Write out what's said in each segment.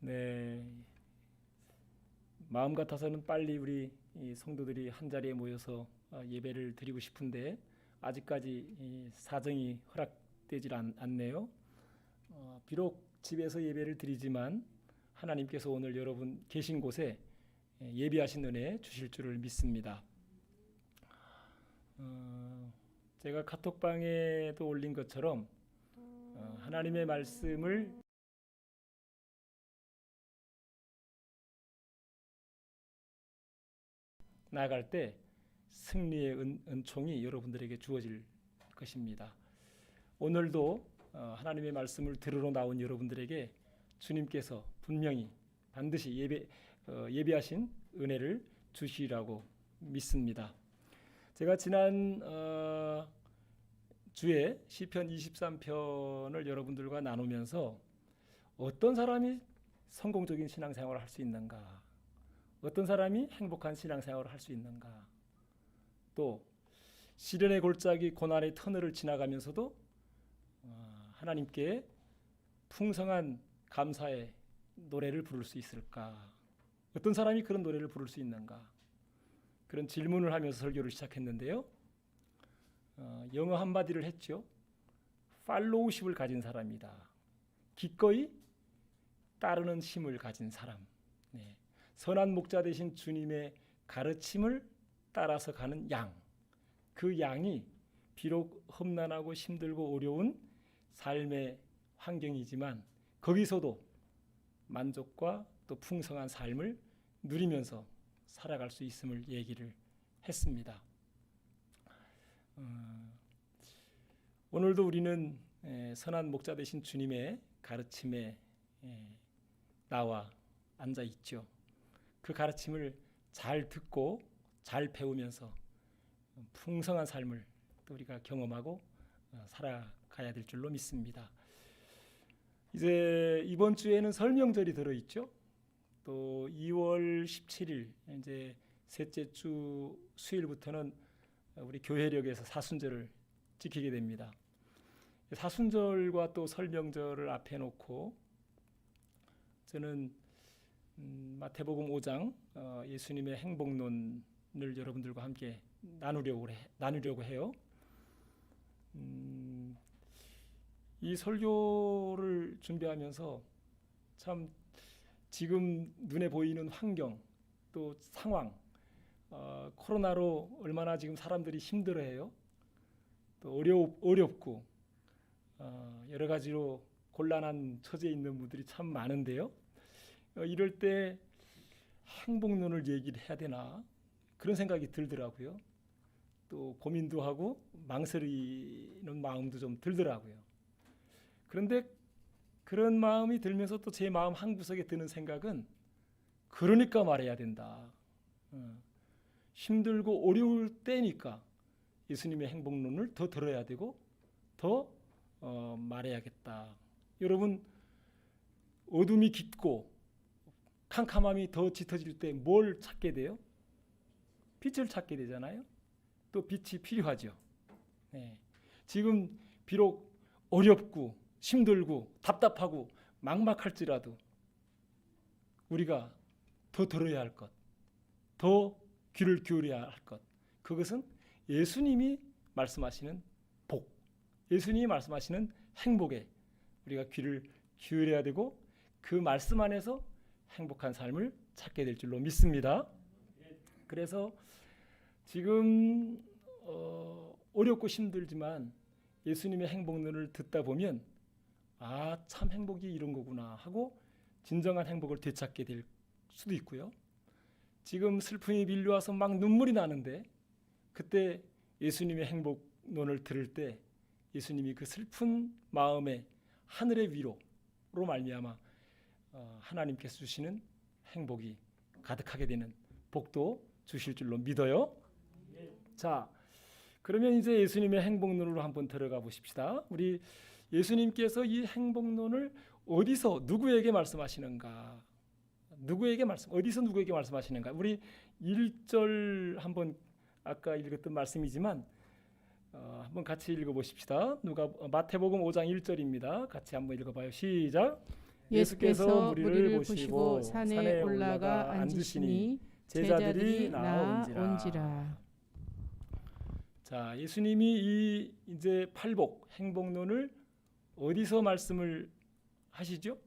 네, 마음 같아서는 빨리 우리 이 성도들이 한 자리에 모여서 예배를 드리고 싶은데 아직까지 이 사정이 허락되질 않네요. 비록 집에서 예배를 드리지만 하나님께서 오늘 여러분 계신 곳에 예비하신 은혜 주실 줄을 믿습니다. 제가 카톡방에도 올린 것처럼 하나님의 말씀을 나아갈 때 승리의 은총이 여러분들에게 주어질 것입니다. 오늘도 하나님의 말씀을 들으러 나온 여러분들에게 주님께서 분명히 반드시 예비하신 은혜를 주시라고 믿습니다. 제가 지난 주에 시편 23편을 여러분들과 나누면서 어떤 사람이 성공적인 신앙생활을 할 수 있는가, 어떤 사람이 행복한 신앙생활을 할 수 있는가, 또 시련의 골짜기 고난의 터널을 지나가면서도 하나님께 풍성한 감사의 노래를 부를 수 있을까, 어떤 사람이 그런 노래를 부를 수 있는가, 그런 질문을 하면서 설교를 시작했는데요. 영어 한마디를 했죠. 팔로우십을 가진 사람이다. 기꺼이 따르는 힘을 가진 사람. 네. 선한 목자 되신 주님의 가르침을 따라서 가는 양. 그 양이 비록 험난하고 힘들고 어려운 삶의 환경이지만 거기서도 만족과 또 풍성한 삶을 누리면서 살아갈 수 있음을 얘기를 했습니다. 오늘도 우리는 선한 목자 되신 주님의 가르침에 나와 앉아 있죠. 그 가르침을 잘 듣고 잘 배우면서 풍성한 삶을 또 우리가 경험하고 살아가야 될 줄로 믿습니다. 이제 이번 주에는 설명절이 들어있죠. 또 2월 17일 이제 셋째 주 수요일부터는 우리 교회력에서 사순절을 지키게 됩니다. 사순절과 또 설명절을 앞에 놓고 저는 마태복음 5장 예수님의 행복론을 여러분들과 함께 나누려고 해요. 이 설교를 준비하면서 참 지금 눈에 보이는 환경 또 상황, 코로나로 얼마나 지금 사람들이 힘들어해요. 또 어렵고 여러 가지로 곤란한 처지에 있는 분들이 참 많은데요. 이럴 때 행복론을 얘기를 해야 되나 그런 생각이 들더라고요. 또 고민도 하고 망설이는 마음도 좀 들더라고요. 그런데 그런 마음이 들면서 또 제 마음 한구석에 드는 생각은 그러니까 말해야 된다. 힘들고 어려울 때니까 예수님의 행복론을 더 들어야 되고 더 말해야겠다. 여러분, 어둠이 깊고 캄캄함이 더 짙어질 때 뭘 찾게 돼요? 빛을 찾게 되잖아요. 또 빛이 필요하죠. 네. 지금 비록 어렵고 힘들고 답답하고 막막할지라도 우리가 더 들어야 할 것, 더 귀를 기울여야 할 것, 그것은 예수님이 말씀하시는 복, 예수님이 말씀하시는 행복에 우리가 귀를 기울여야 되고 그 말씀 안에서 행복한 삶을 찾게 될 줄로 믿습니다. 그래서 지금 어렵고 힘들지만 예수님의 행복론을 듣다 보면 참 행복이 이런 거구나 하고 진정한 행복을 되찾게 될 수도 있고요. 지금 슬픔이 밀려와서 막 눈물이 나는데 그때 예수님의 행복론을 들을 때 예수님이 그 슬픈 마음에 하늘의 위로로 말미암아 하나님께서 주시는 행복이 가득하게 되는 복도 주실 줄로 믿어요. 자, 그러면 이제 예수님의 행복론으로 한번 들어가 보십시다. 우리 예수님께서 이 행복론을 어디서 누구에게 말씀하시는가? 어디서 누구에게 말씀하시는가? 우리 1절 한번 아까 읽었던 말씀이지만 한번 같이 읽어 보십시다. 마태복음 5장 1절입니다. 같이 한번 읽어 봐요. 시작. 예수께서 무리를 보시고 산에 올라가 앉으시니 제자들이 나온지라. 자, 예수님이 이 이제 팔복 행복론을 어디서 말씀을 하시죠?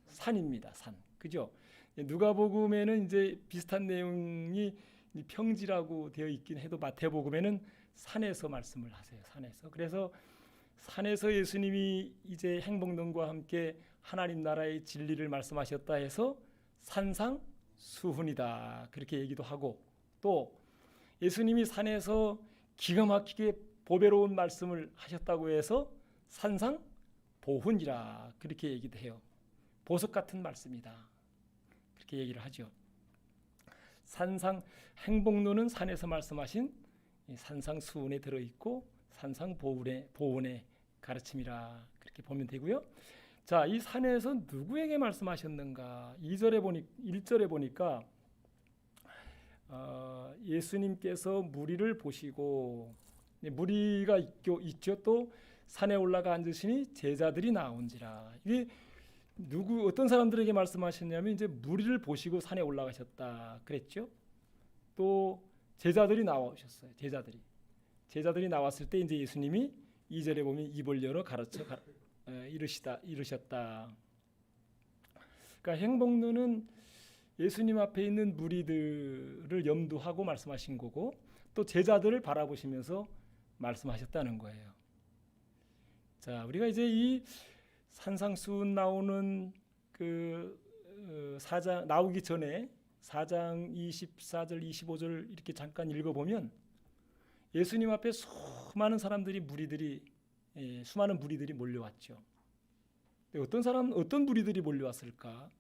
산입니다. 산. 그죠? 누가복음에는 이제 비슷한 내용이 평지라고 되어 있긴 해도 마태복음에는 산에서 말씀을 하세요. 산에서. 그래서 산에서 예수님이 이제 행복론과 함께 하나님 나라의 진리를 말씀하셨다 해서 산상수훈이다. 그렇게 얘기도 하고, 또 예수님이 산에서 기가 막히게 보배로운 말씀을 하셨다고 해서 산상보훈이라 그렇게 얘기도 해요. 보석 같은 말씀이다. 그렇게 얘기를 하죠. 산상 행복론은 산에서 말씀하신 산상수훈에 들어있고 산상보훈의 가르침이라 그렇게 보면 되고요. 자, 이 산에서 누구에게 말씀하셨는가? 1절에 보니까 예수님께서 무리를 보시고, 무리가 있죠. 또 산에 올라가 앉으시니 제자들이 나온지라. 이게 어떤 사람들에게 말씀하셨냐면 이제 무리를 보시고 산에 올라가셨다 그랬죠. 또 제자들이 나오셨어요. 제자들이 나왔을 때 이제 예수님이 2절에 보면 입을 열어 가르쳐 이르셨다. 그러니까 행복론은 예수님 앞에 있는 무리들을 염두하고 말씀하신 거고, 또 제자들을 바라보시면서 말씀하셨다는 거예요. 자, 우리가 이제 이 산상수훈 나오는 그 4장 나오기 전에 4장 24절 25절 이렇게 잠깐 읽어보면 예수님 앞에 수많은 무리들이 몰려왔죠. 어떤 무리들이 몰려왔을까?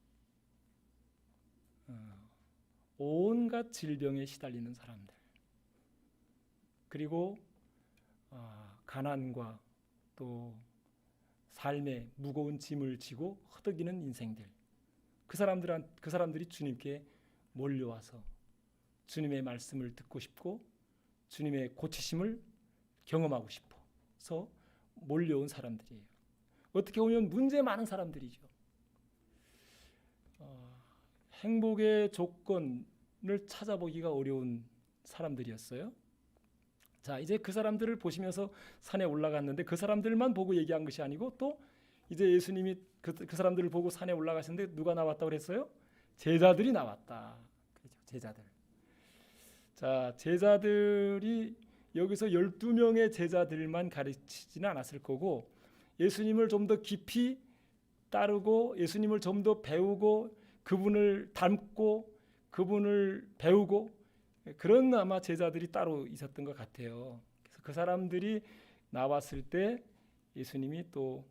온갖 질병에 시달리는 사람들, 그리고 가난과 또 삶의 무거운 짐을 지고 허덕이는 인생들, 그 사람들이 주님께 몰려와서 주님의 말씀을 듣고 싶고 주님의 고치심을 경험하고 싶어서 몰려온 사람들이에요. 어떻게 보면 문제 많은 사람들이죠. 행복의 조건을 찾아보기가 어려운 사람들이었어요. 자, 이제 그 사람들을 보시면서 산에 올라갔는데 그 사람들만 보고 얘기한 것이 아니고 또 이제 예수님이 그 사람들을 보고 산에 올라가셨는데 누가 나왔다고 그랬어요? 제자들이 나왔다. 그렇죠. 제자들. 자, 제자들이 여기서 12명의 제자들만 가르치지는 않았을 거고, 예수님을 좀 더 깊이 따르고 예수님을 좀 더 배우고 그분을 닮고 그분을 배우고 그런 아마 제자들이 따로 있었던 것 같아요. 그래서 그 사람들이 나왔을 때 예수님이 또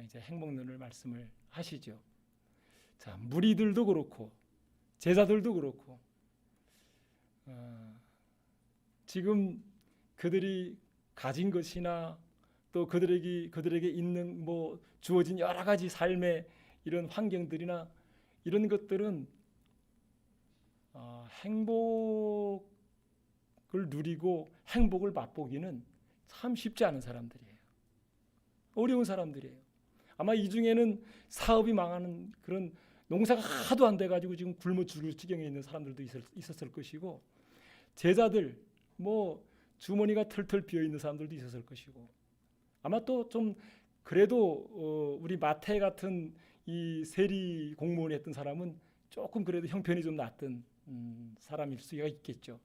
이제 행복론을 말씀을 하시죠. 자, 무리들도 그렇고 제자들도 그렇고 지금 그들이 가진 것이나 또 그들에게 있는 주어진 여러 가지 삶의 이런 환경들이나 이런 것들은 행복을 누리고 행복을 맛보기는 참 쉽지 않은 사람들이에요. 어려운 사람들이에요. 아마 이 중에는 사업이 망하는 그런 농사가 하도 안 돼가지고 지금 굶어 죽을 지경에 있는 사람들도 있었을 것이고, 제자들 주머니가 털털 비어 있는 사람들도 있었을 것이고, 아마 또 좀 그래도 우리 마태 같은 이 세리 공무원 했던 사람은 조금 그래도 형편이 좀 낫던 사람일 수가 있겠죠.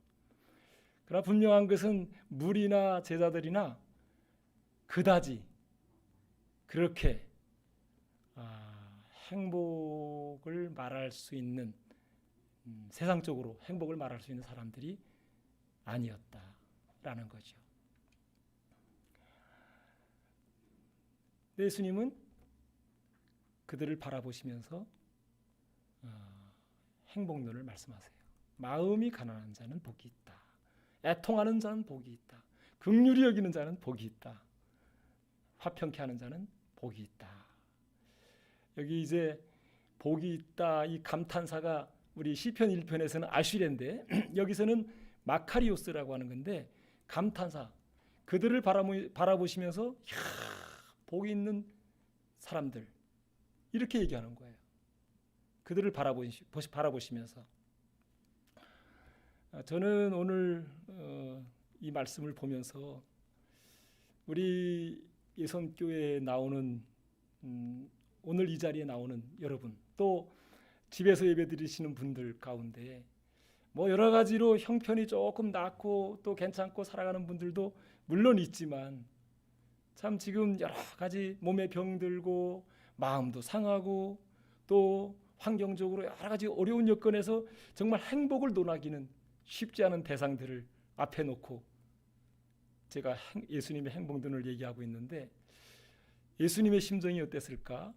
그러나 분명한 것은 무리나 제자들이나 그다지 그렇게 행복을 말할 수 있는 세상적으로 행복을 말할 수 있는 사람들이 아니었다라는 거죠. 예수님은 그들을 바라보시면서 행복론을 말씀하세요. 마음이 가난한 자는 복이 있다. 애통하는 자는 복이 있다. 긍휼히 여기는 자는 복이 있다. 화평케 하는 자는 복이 있다. 여기 이제 복이 있다 이 감탄사가 우리 시편 1편에서는 아쉬레인데 여기서는 마카리오스라고 하는 건데, 감탄사, 그들을 바라보시면서 복이 있는 사람들, 이렇게 얘기하는 거예요. 그들을 바라보시면서. 저는 오늘 이 말씀을 보면서 우리 예선교회에 나오는 오늘 이 자리에 나오는 여러분, 또 집에서 예배드리시는 분들 가운데 뭐 여러 가지로 형편이 조금 낫고 또 괜찮고 살아가는 분들도 물론 있지만, 참 지금 여러 가지 몸에 병들고 마음도 상하고 또 환경적으로 여러 가지 어려운 여건에서 정말 행복을 논하기는 쉽지 않은 대상들을 앞에 놓고 제가 예수님의 행복론을 얘기하고 있는데, 예수님의 심정이 어땠을까?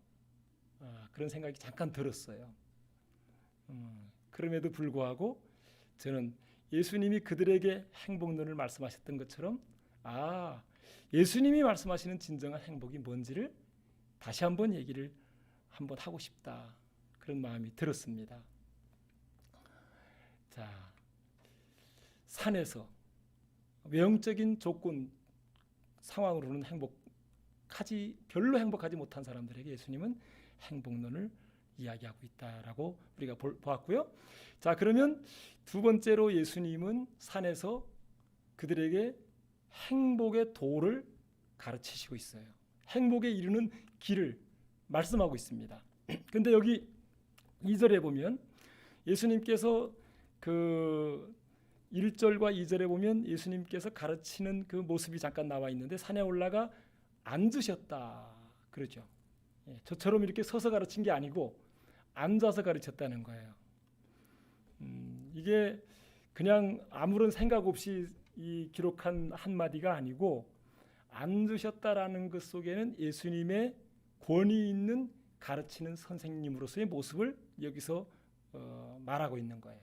그런 생각이 잠깐 들었어요. 그럼에도 불구하고 저는 예수님이 그들에게 행복론을 말씀하셨던 것처럼 예수님이 말씀하시는 진정한 행복이 뭔지를 다시 한번 얘기를 한번 하고 싶다, 그런 마음이 들었습니다. 자, 산에서 외형적인 조건 상황으로는 별로 행복하지 못한 사람들에게 예수님은 행복론을 이야기하고 있다라고 우리가 보았고요. 자, 그러면 두 번째로 예수님은 산에서 그들에게 행복의 도를 가르치시고 있어요. 행복에 이르는 길을 말씀하고 있습니다. 근데 여기 2절에 보면 예수님께서 그 1절과 2절에 보면 예수님께서 가르치는 그 모습이 잠깐 나와 있는데, 산에 올라가 앉으셨다 그러죠. 저처럼 이렇게 서서 가르친 게 아니고 앉아서 가르쳤다는 거예요. 이게 그냥 아무런 생각 없이 이 기록한 한마디가 아니고, 앉으셨다라는 것 속에는 예수님의 권위 있는 가르치는 선생님으로서의 모습을 여기서 말하고 있는 거예요.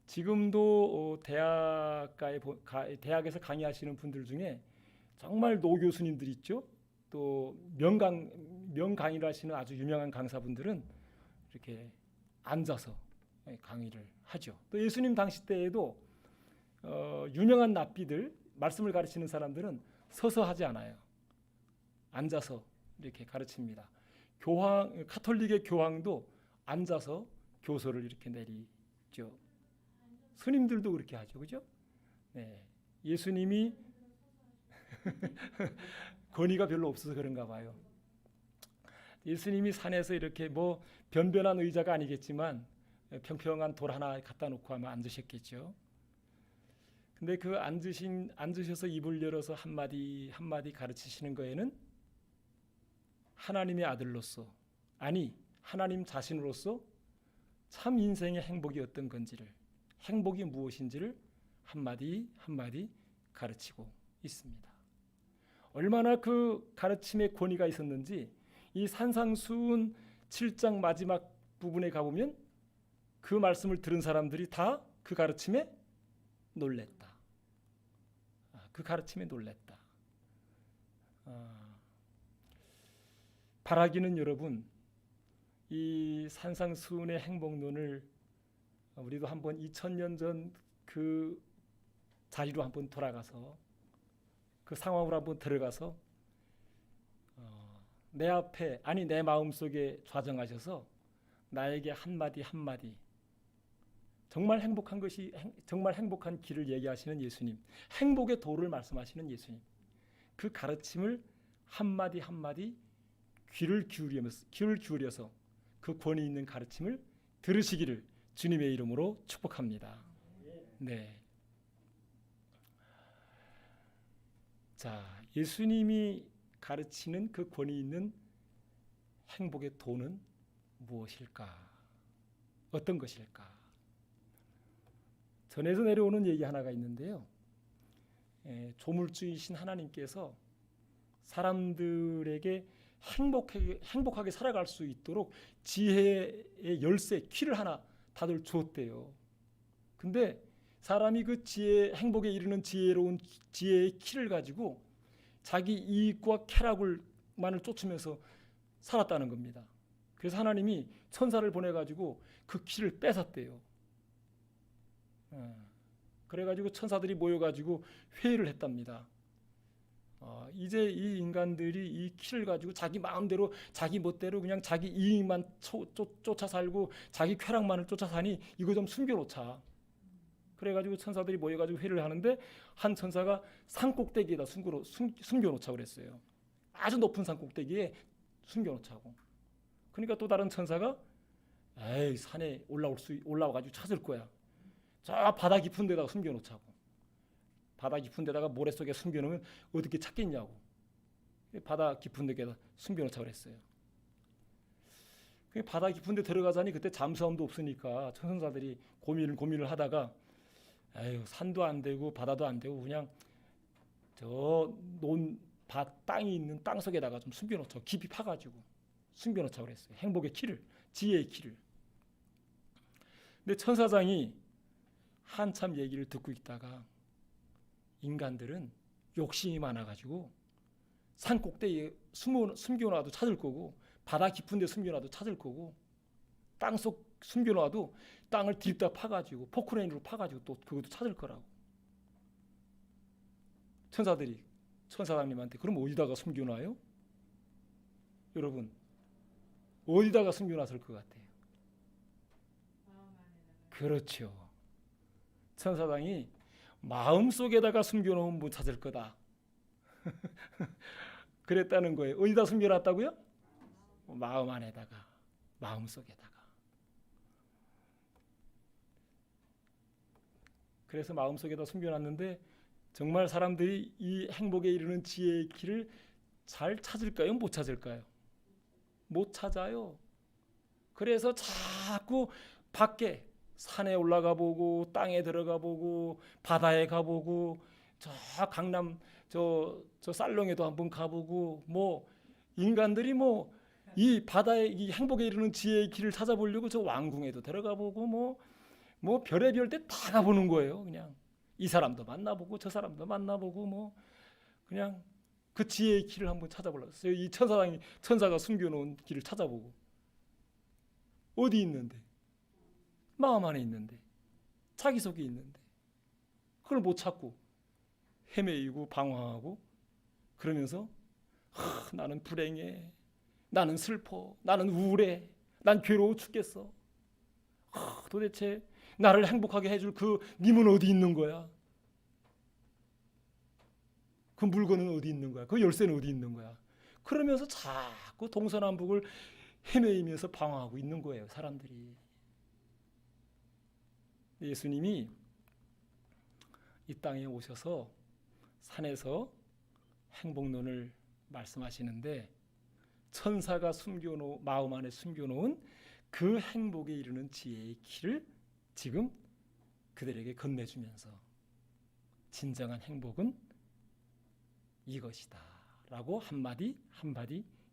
지금도 대학에서 강의하시는 분들 중에 정말 노교수님들 있죠. 또 명강의를 하시는 아주 유명한 강사분들은 이렇게 앉아서 강의를 하죠. 또 예수님 당시 때에도 유명한 랍비들, 말씀을 가르치는 사람들은 서서 하지 않아요. 앉아서 이렇게 가르칩니다. 카톨릭의 교황도 앉아서 교서를 이렇게 내리죠. 스님들도 그렇게 하죠, 그죠? 네, 예수님이 권위가 별로 없어서 그런가 봐요. 예수님이 산에서 이렇게 뭐 변변한 의자가 아니겠지만 평평한 돌 하나 갖다 놓고 아마 앉으셨겠죠. 근데 그 앉으셔서 입을 열어서 한마디 한마디 가르치시는 거에는 하나님의 아들로서, 아니 하나님 자신으로서 참 인생의 행복이 어떤 건지를, 행복이 무엇인지를 한마디 한마디 가르치고 있습니다. 얼마나 그 가르침의 권위가 있었는지 이 산상수훈 7장 마지막 부분에 가보면 그 말씀을 들은 사람들이 다 그 가르침에 놀랬다. 그 가르침에 놀랬다. 바라기는 여러분, 이 산상수훈의 행복론을 우리도 한번 2000년 전 그 자리로 한번 돌아가서 그 상황으로 한번 들어가서 내 앞에, 아니 내 마음속에 좌정하셔서 나에게 한마디 한마디 정말 행복한 길을 얘기하시는 예수님, 행복의 도를 말씀하시는 예수님, 그 가르침을 한마디 한마디 귀를 기울여서 그 권위 있는 가르침을 들으시기를 주님의 이름으로 축복합니다. 네. 자, 예수님이 가르치는 그 권위 있는 행복의 도는 무엇일까? 어떤 것일까? 전에서 내려오는 얘기 하나가 있는데요. 조물주이신 하나님께서 사람들에게 행복하게 살아갈 수 있도록 지혜의 열쇠, 키를 하나 다들 주었대요. 근데 사람이 그 행복에 이르는 지혜로운 지혜의 키를 가지고 자기 이익과 쾌락만을 쫓으면서 살았다는 겁니다. 그래서 하나님이 천사를 보내가지고 그 키를 뺏었대요. 그래가지고 천사들이 모여가지고 회의를 했답니다. 이제 이 인간들이 이 키를 가지고 자기 마음대로 자기 멋대로 그냥 자기 이익만 쫓아 살고 자기 쾌락만을 쫓아 사니 이거 좀 숨겨놓자. 그래가지고 천사들이 모여가지고 회의를 하는데 한 천사가 산 꼭대기에다 숨겨놓자 그랬어요. 아주 높은 산 꼭대기에 숨겨놓자고. 그러니까 또 다른 천사가 에이 산에 올라와가지고 찾을 거야. 저 바다 깊은 데다가 숨겨놓자고. 바다 깊은 데다가 모래 속에 숨겨놓으면 어떻게 찾겠냐고. 바다 깊은 데에다 숨겨놓자 그랬어요. 바다 깊은 데 들어가자니 그때 잠수함도 없으니까 천사들이 고민을 하다가 에휴 산도 안 되고 바다도 안 되고 그냥 저 땅이 있는 땅 속에다가 좀 숨겨놓자. 깊이 파가지고 숨겨놓자 그랬어요. 행복의 키를, 지혜의 키를. 근데 천사장이 한참 얘기를 듣고 있다가 인간들은 욕심이 많아가지고 산 꼭대기에 숨겨놔도 찾을 거고 바다 깊은 데 숨겨놔도 찾을 거고 땅속 숨겨놔도 땅을 딥다 파가지고 포크레인으로 파가지고 또 그것도 찾을 거라고. 천사들이 천사장님한테 그럼 어디다가 숨겨놔요? 여러분 어디다가 숨겨놨을 것 같아요? 그렇죠. 천사장이 마음속에다가 숨겨놓은 분 찾을 거다. 그랬다는 거예요. 어디다 숨겨놨다고요? 마음 안에다가, 마음속에다가. 그래서 마음속에다 숨겨놨는데 정말 사람들이 이 행복에 이르는 지혜의 길을 잘 찾을까요? 못 찾을까요? 못 찾아요. 그래서 자꾸 밖에 산에 올라가 보고 땅에 들어가 보고 바다에 가 보고 저 강남 저 살롱에도 한번 가보고 뭐 인간들이 뭐 이 바다에 이 행복에 이르는 지혜의 길을 찾아보려고 저 왕궁에도 들어가 보고 뭐 별의별 데 다 가보는 거예요. 그냥 이 사람도 만나보고 저 사람도 만나보고 뭐 그냥 그 지혜의 길을 한번 찾아보려고 했어요. 이 천사가 숨겨놓은 길을 찾아보고 어디 있는데? 마음 안에 있는데 자기 속에 있는데 그걸 못 찾고 헤매이고 방황하고 그러면서 나는 불행해, 나는 슬퍼, 나는 우울해, 난 괴로워 죽겠어. 도대체 나를 행복하게 해줄 그 님은 어디 있는 거야? 그 물건은 어디 있는 거야? 그 열쇠는 어디 있는 거야? 그러면서 자꾸 동서남북을 헤매이면서 방황하고 있는 거예요, 사람들이. 예수님이 이 땅에 오셔서 산에서 행복론을 말씀하시는데 천사가 마음 안에 숨겨놓은 그 행복에 이르는 지혜의 길을 지금 그들에게 건네주면서 진정한 행복은 이것이다 라고 한마디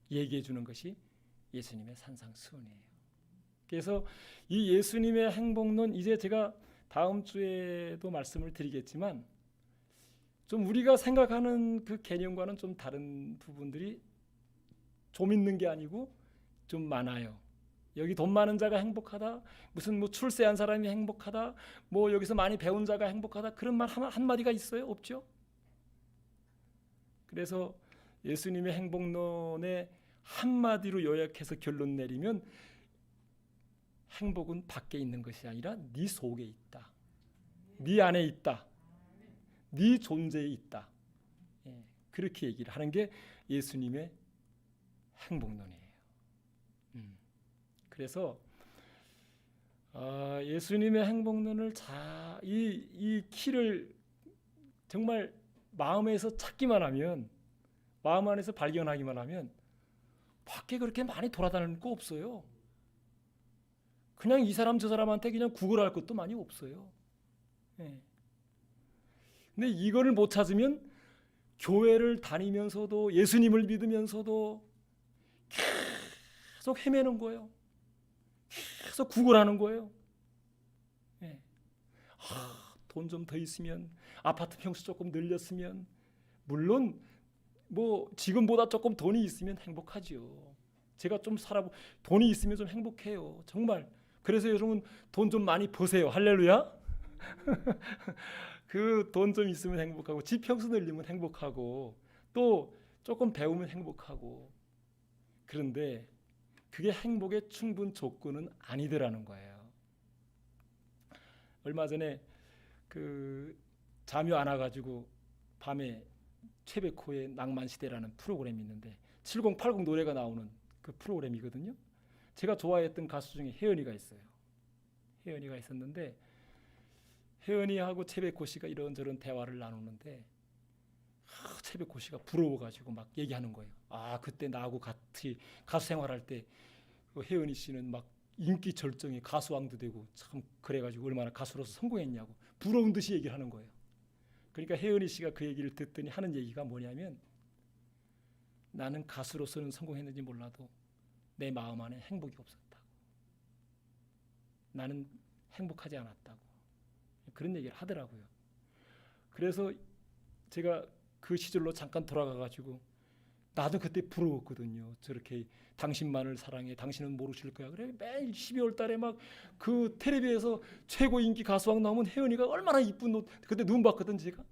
얘기해 주는 것이 예수님의 산상수훈이에요. 그래서 이 예수님의 행복론 이제 제가 다음 주에도 말씀을 드리겠지만 좀 우리가 생각하는 그 개념과는 좀 다른 부분들이 좀 있는 게 아니고 좀 많아요. 여기 돈 많은 자가 행복하다, 무슨 뭐 출세한 사람이 행복하다, 뭐 여기서 많이 배운 자가 행복하다 그런 말 한마디가 있어요? 없죠? 그래서 예수님의 행복론에 한마디로 요약해서 결론 내리면 행복은 밖에 있는 것이 아니라 네 속에 있다. 네 안에 있다. 네 존재에 있다. 그렇게 얘기를 하는 게 예수님의 행복론이에요. 그래서 예수님의 행복론을 이 키를 정말 마음에서 찾기만 하면, 마음 안에서 발견하기만 하면 밖에 그렇게 많이 돌아다닐 거 없어요. 그냥 이 사람 저 사람한테 그냥 구걸할 것도 많이 없어요. 근데 이거를 못 찾으면 교회를 다니면서도 예수님을 믿으면서도 계속 헤매는 거예요. 계속 구걸하는 거예요. 돈 좀 더 있으면, 아파트 평수 조금 늘렸으면, 물론 뭐 지금보다 조금 돈이 있으면 행복하죠. 제가 좀 돈이 있으면 좀 행복해요. 정말. 그래서 여러분 돈 좀 많이 버세요. 할렐루야. 그 돈 좀 있으면 행복하고 집 평수 늘리면 행복하고 또 조금 배우면 행복하고, 그런데 그게 행복의 충분 조건은 아니더라는 거예요. 얼마 전에 그 잠이 안 와가지고 밤에 최백호의 낭만시대라는 프로그램이 있는데 7080 노래가 나오는 그 프로그램이거든요. 제가 좋아했던 가수 중에 혜연이가 있어요. 혜연이가 있었는데 혜연이하고 최백호 씨가 이런저런 대화를 나누는데 최백호 씨가 부러워가지고 막 얘기하는 거예요. 아, 그때 나하고 같이 가수 생활할 때 그 혜연이 씨는 막 인기 절정에 가수왕도 되고 참 그래가지고 얼마나 가수로서 성공했냐고 부러운 듯이 얘기를 하는 거예요. 그러니까 혜연이 씨가 그 얘기를 듣더니 하는 얘기가 뭐냐면, 나는 가수로서는 성공했는지 몰라도 내 마음 안에 행복이 없었다고. 나는 행복하지 않았다고. 그런 얘기를 하더라고요. 그래서 제가 그 시절로 잠깐 돌아가가지고 나도 그때 부러웠거든요. 저렇게 당신만을 사랑해, 당신은 모르실 거야. 그래 매일 12월 달에 막 그 텔레비에서 최고 인기 가수왕 나오면 혜연이가 얼마나 이쁜 옷, 그때 눈 봤거든 제가.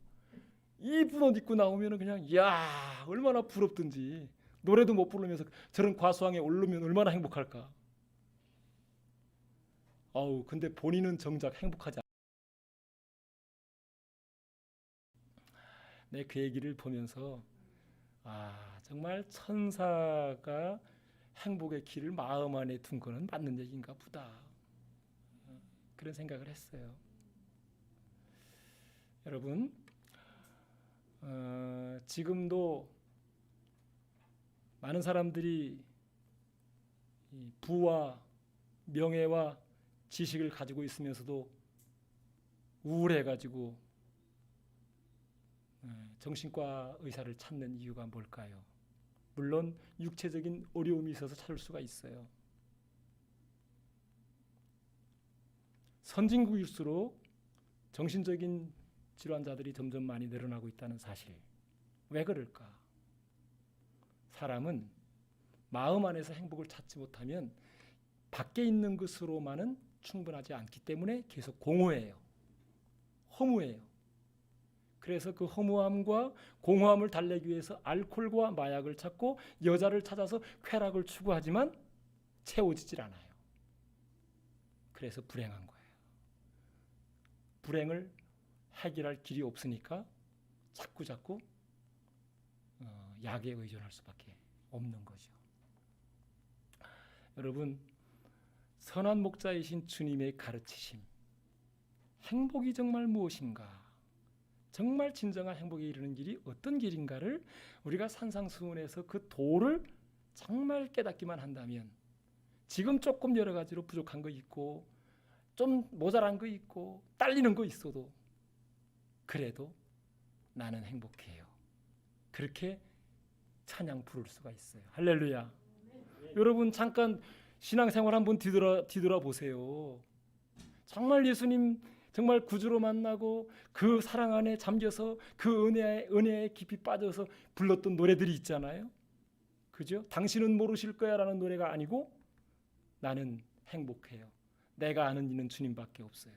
이쁜 옷 입고 나오면 그냥 야 얼마나 부럽든지. 노래도 못 부르면서 저런 가수왕에 오르면 얼마나 행복할까. 아우, 근데 본인은 정작 행복하지 않아. 내 그 얘기를 보면서 아, 정말 천사가 행복의 길을 마음 안에 둔 거는 맞는 얘기인가 보다. 그런 생각을 했어요. 여러분, 지금도 많은 사람들이 이 부와 명예와 지식을 가지고 있으면서도 우울해가지고 정신과 의사를 찾는 이유가 뭘까요? 물론 육체적인 어려움이 있어서 찾을 수가 있어요. 선진국일수록 정신적인 질환자들이 점점 많이 늘어나고 있다는 사실. 왜 그럴까? 사람은 마음 안에서 행복을 찾지 못하면 밖에 있는 것으로만은 충분하지 않기 때문에 계속 공허해요. 허무해요. 그래서 그 허무함과 공허함을 달래기 위해서 알코올과 마약을 찾고 여자를 찾아서 쾌락을 추구하지만 채워지질 않아요. 그래서 불행한 거예요. 불행을 해결할 길이 없으니까 자꾸 약에 의존할 수밖에 없는 거죠. 여러분, 선한 목자이신 주님의 가르치심, 행복이 정말 무엇인가? 정말 진정한 행복에 이르는 길이 어떤 길인가를 우리가 산상수훈에서 그 도를 정말 깨닫기만 한다면, 지금 조금 여러 가지로 부족한 거 있고 좀 모자란 거 있고 딸리는 거 있어도 그래도 나는 행복해요. 그렇게 찬양 부를 수가 있어요. 할렐루야. 여러분 잠깐 신앙생활 한번 뒤돌아보세요. 정말 예수님 정말 구주로 만나고 그 사랑 안에 잠겨서 그 은혜에 깊이 빠져서 불렀던 노래들이 있잖아요. 그죠? 당신은 모르실 거야 라는 노래가 아니고 나는 행복해요. 내가 아는 이는 주님밖에 없어요.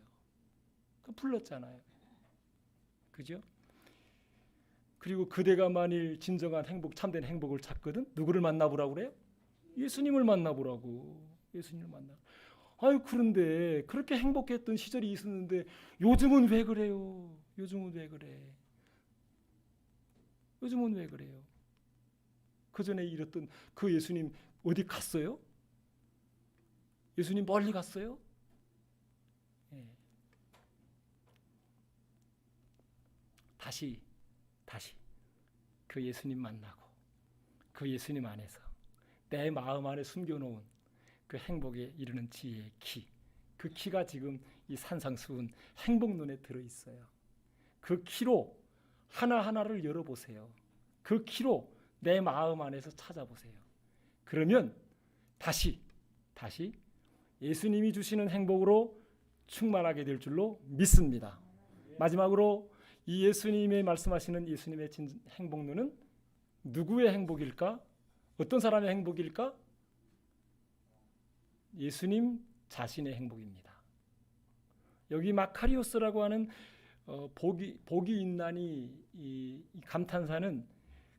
그 불렀잖아요. 그죠? 그리고 그대가 만일 진정한 행복, 참된 행복을 찾거든 누구를 만나보라고 그래요? 예수님을 만나보라고. 예수님을 만나. 아유, 그런데 그렇게 행복했던 시절이 있었는데 요즘은 왜 그래요? 요즘은 왜 그래? 요즘은 왜 그래요? 그 전에 이랬던 그 예수님 어디 갔어요? 예수님 멀리 갔어요? 예. 다시 그 예수님 만나고 그 예수님 안에서 내 마음 안에 숨겨놓은 그 행복에 이르는 지혜의 키, 그 키가 지금 이 산상수훈 행복론에 들어있어요. 그 키로 하나하나를 열어보세요. 그 키로 내 마음 안에서 찾아보세요. 그러면 다시 예수님이 주시는 행복으로 충만하게 될 줄로 믿습니다. 마지막으로 이 예수님의 말씀하시는 예수님의 행복론은 누구의 행복일까? 어떤 사람의 행복일까? 예수님 자신의 행복입니다. 여기 마카리오스라고 하는 복이 있나니 이 감탄사는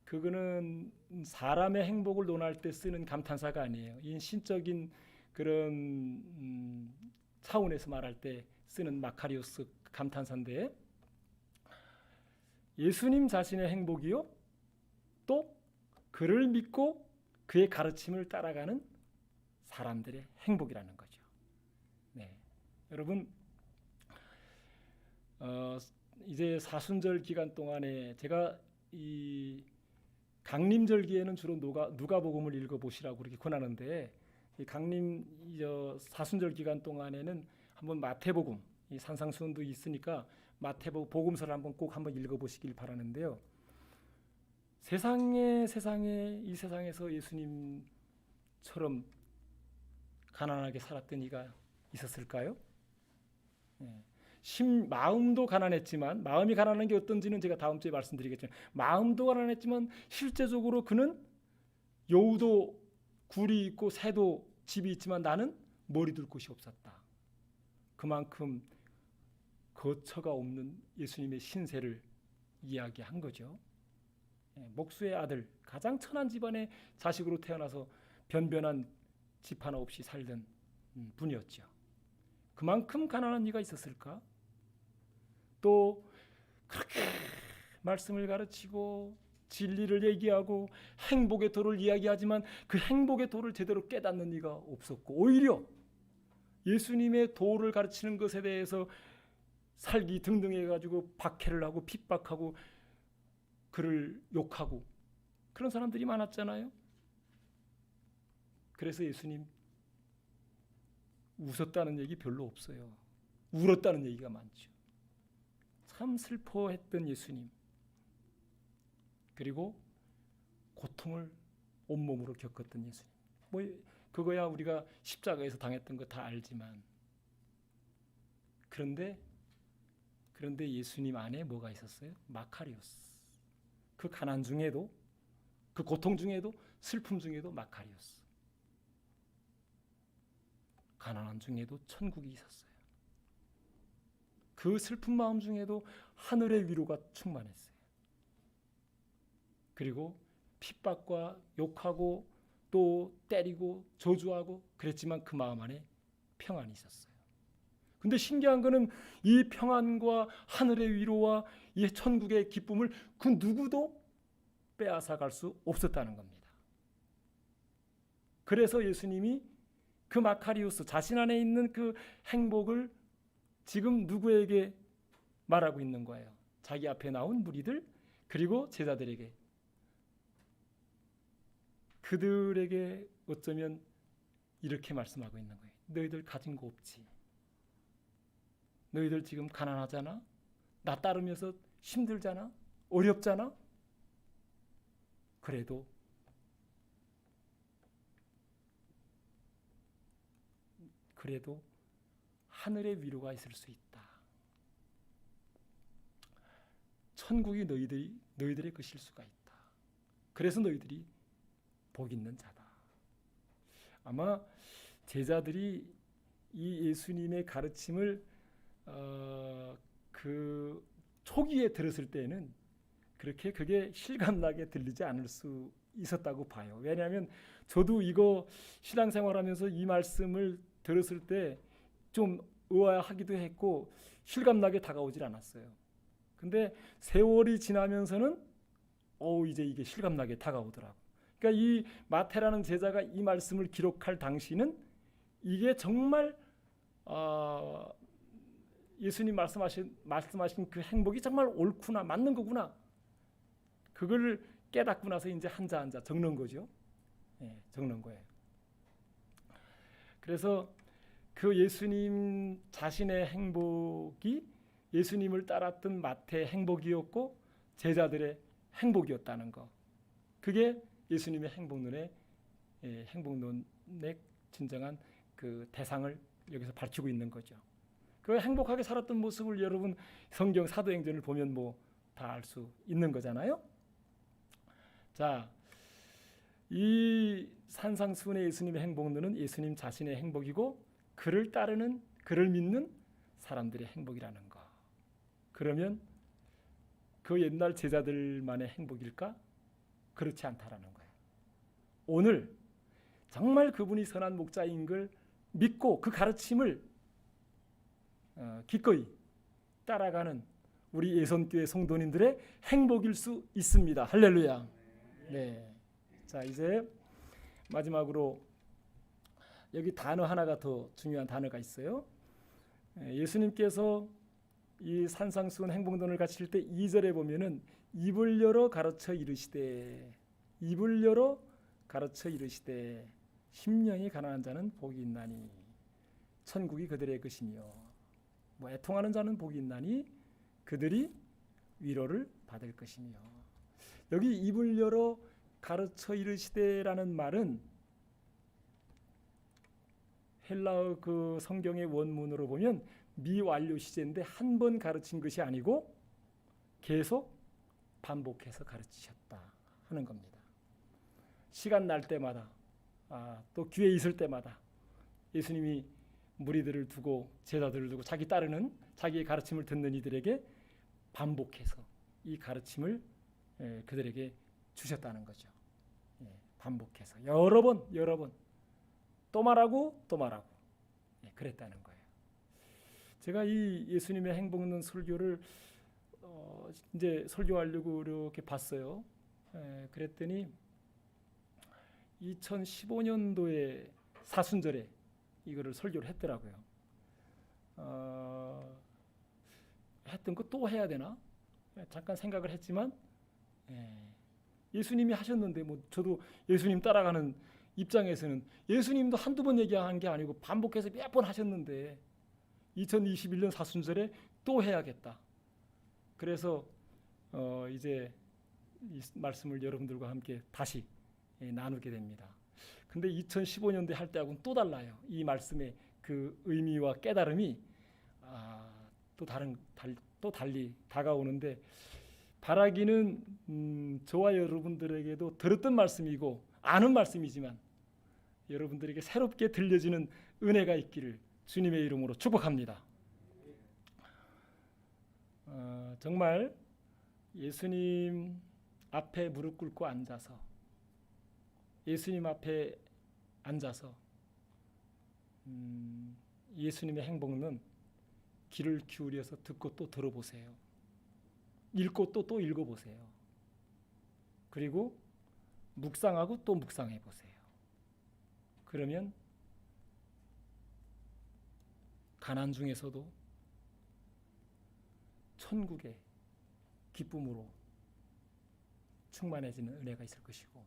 그거는 사람의 행복을 논할 때 쓰는 감탄사가 아니에요. 이 신적인 그런 차원에서 말할 때 쓰는 마카리오스 감탄사인데, 예수님 자신의 행복이요, 또 그를 믿고 그의 가르침을 따라가는 사람들의 행복이라는 거죠. 네, 여러분, 이제 사순절 기간 동안에 제가 이 강림절기에는 주로 누가복음을 읽어보시라고 그렇게 권하는데, 이 사순절 기간 동안에는 한번 마태복음, 이 산상수훈도 있으니까 마태복음 복음서를 한번 읽어보시길 바라는데요. 이 세상에서 예수님처럼 가난하게 살았던 이가 있었을까요? 네. 마음도 가난했지만, 마음이 가난한 게 어떤지는 제가 다음 주에 말씀드리겠지만, 마음도 가난했지만 실제적으로 그는 여우도 굴이 있고 새도 집이 있지만 나는 머리 둘 곳이 없었다. 그만큼 거처가 없는 예수님의 신세를 이야기한 거죠. 목수의 아들, 가장 천한 집안의 자식으로 태어나서 변변한 집 하나 없이 살던 분이었죠. 그만큼 가난한 이가 있었을까? 또 그렇게 말씀을 가르치고 진리를 얘기하고 행복의 도를 이야기하지만 그 행복의 도를 제대로 깨닫는 이가 없었고, 오히려 예수님의 도를 가르치는 것에 대해서 살기 등등해가지고 박해를 하고 핍박하고 그를 욕하고 그런 사람들이 많았잖아요. 그래서 예수님 웃었다는 얘기 별로 없어요. 울었다는 얘기가 많죠. 참 슬퍼했던 예수님, 그리고 고통을 온몸으로 겪었던 예수님. 그거야 우리가 십자가에서 당했던 거 다 알지만, 그런데 예수님 안에 뭐가 있었어요? 마카리오스. 그 가난 중에도, 그 고통 중에도, 슬픔 중에도 마카리오스. 가난한 중에도 천국이 있었어요. 그 슬픈 마음 중에도 하늘의 위로가 충만했어요. 그리고 핍박과 욕하고 또 때리고 저주하고 그랬지만 그 마음 안에 평안이 있었어요. 근데 신기한 거는 이 평안과 하늘의 위로와 이 천국의 기쁨을 그 누구도 빼앗아갈 수 없었다는 겁니다. 그래서 예수님이 그 마카리오스, 자신 안에 있는 그 행복을 지금 누구에게 말하고 있는 거예요? 자기 앞에 나온 무리들, 그리고 제자들에게. 그들에게 어쩌면 이렇게 말씀하고 있는 거예요. 너희들 가진 거 없지? 너희들 지금 가난하잖아? 나 따르면서 힘들잖아? 어렵잖아? 그래도 하늘의 위로가 있을 수 있다. 천국이 너희들의 것일 수가 있다. 그래서 너희들이 복 있는 자다. 아마 제자들이 이 예수님의 가르침을 그 초기에 들었을 때는 그렇게 그게 실감나게 들리지 않을 수 있었다고 봐요. 왜냐하면 저도 이거 신앙생활하면서 이 말씀을 들었을 때 좀 의아하기도 했고 실감나게 다가오질 않았어요. 근데 세월이 지나면서는 이제 이게 실감나게 다가오더라고. 그러니까 이 마태라는 제자가 이 말씀을 기록할 당시는 이게 정말 예수님 말씀하신 그 행복이 정말 옳구나, 맞는 거구나. 그걸 깨닫고 나서 이제 한자 한자 적는 거죠. 적는 거예요. 그래서 그 예수님 자신의 행복이 예수님을 따랐던 마태의 행복이었고 제자들의 행복이었다는 거. 그게 예수님의 행복론의 진정한 그 대상을 여기서 밝히고 있는 거죠. 그 행복하게 살았던 모습을 여러분 성경 사도행전을 보면 뭐 다 알 수 있는 거잖아요. 자, 이 산상수훈의 예수님의 행복론은 예수님 자신의 행복이고 그를 따르는, 그를 믿는 사람들의 행복이라는 거. 그러면 그 옛날 제자들만의 행복일까? 그렇지 않다라는 거예요. 오늘 정말 그분이 선한 목자인 걸 믿고 그 가르침을 기꺼이 따라가는 우리 예선교회 성도님들의 행복일 수 있습니다. 할렐루야. 네. 자, 이제 마지막으로 여기 단어 하나가 더 중요한 단어가 있어요. 예수님께서 이 산상수훈 행복론을 가르칠 때 2절에 보면은 입을 열어 가르쳐 이르시되, 입을 열어 가르쳐 이르시되 심령이 가난한 자는 복이 있나니 천국이 그들의 것이며 애통하는 자는 복이 있나니 그들이 위로를 받을 것이며. 여기 입을 열어 가르쳐 이르시되라는 말은 헬라어 그 성경의 원문으로 보면 미완료 시제인데 한 번 가르친 것이 아니고 계속 반복해서 가르치셨다 하는 겁니다. 시간 날 때마다 또 기회 있을 때마다 예수님이 무리들을 두고 제자들을 두고 자기 따르는 자기의 가르침을 듣는 이들에게 반복해서 이 가르침을 그들에게 주셨다는 거죠. 반복해서 여러 번 또 말하고 그랬다는 거예요. 제가 이 예수님의 행복론 설교를 이제 설교하려고 이렇게 봤어요. 그랬더니 2015년도에 사순절에 이거를 설교를 했더라고요. 했던 거 또 해야 되나? 잠깐 생각을 했지만 예수님이 하셨는데 저도 예수님 따라가는 입장에서는 예수님도 한두 번 얘기한 게 아니고 반복해서 몇 번 하셨는데 2021년 사순절에 또 해야겠다. 그래서 이제 이 말씀을 여러분들과 함께 다시 나누게 됩니다. 근데 2015년도에 할 때하고는 또 달라요. 이 말씀의 그 의미와 깨달음이 또 달리 다가오는데, 바라기는 저와 여러분들에게도 들었던 말씀이고 아는 말씀이지만 여러분들에게 새롭게 들려지는 은혜가 있기를 주님의 이름으로 축복합니다. 정말 예수님 앞에 무릎 꿇고 앉아서 예수님 앞에 앉아서 예수님의 행복론 귀를 기울여서 듣고 또 들어보세요. 읽고 또 읽어보세요. 그리고 묵상하고 또 묵상해 보세요. 그러면 가난 중에서도 천국의 기쁨으로 충만해지는 은혜가 있을 것이고,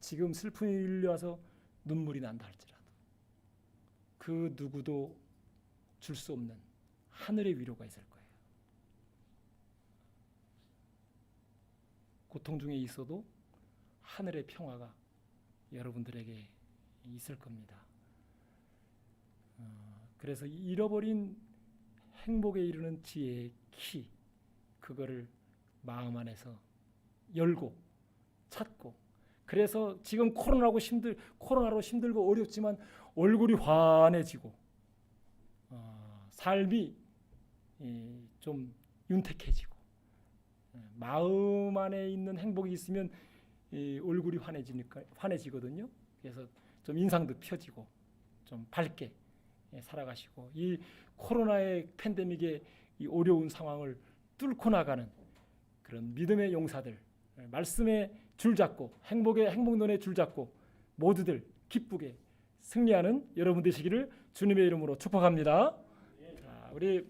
지금 슬픔이 밀려와서 눈물이 난다 할지라도 그 누구도 줄 수 없는 하늘의 위로가 있을 거예요. 고통 중에 있어도 하늘의 평화가 여러분들에게 있을 겁니다. 그래서 잃어버린 행복에 이르는 지혜의 키, 그거를 마음 안에서 열고 찾고, 그래서 지금 코로나로 힘들고 어렵지만 얼굴이 환해지고 삶이 좀 윤택해지고, 마음 안에 있는 행복이 있으면 얼굴이 환해지거든요. 그래서 좀 인상도 펴지고 좀 밝게 살아가시고, 이 코로나의 팬데믹의 이 어려운 상황을 뚫고 나가는 그런 믿음의 용사들, 말씀의 줄잡고 행복론의 줄잡고 모두들 기쁘게 승리하는 여러분 되시기를 주님의 이름으로 축복합니다. 자, 우리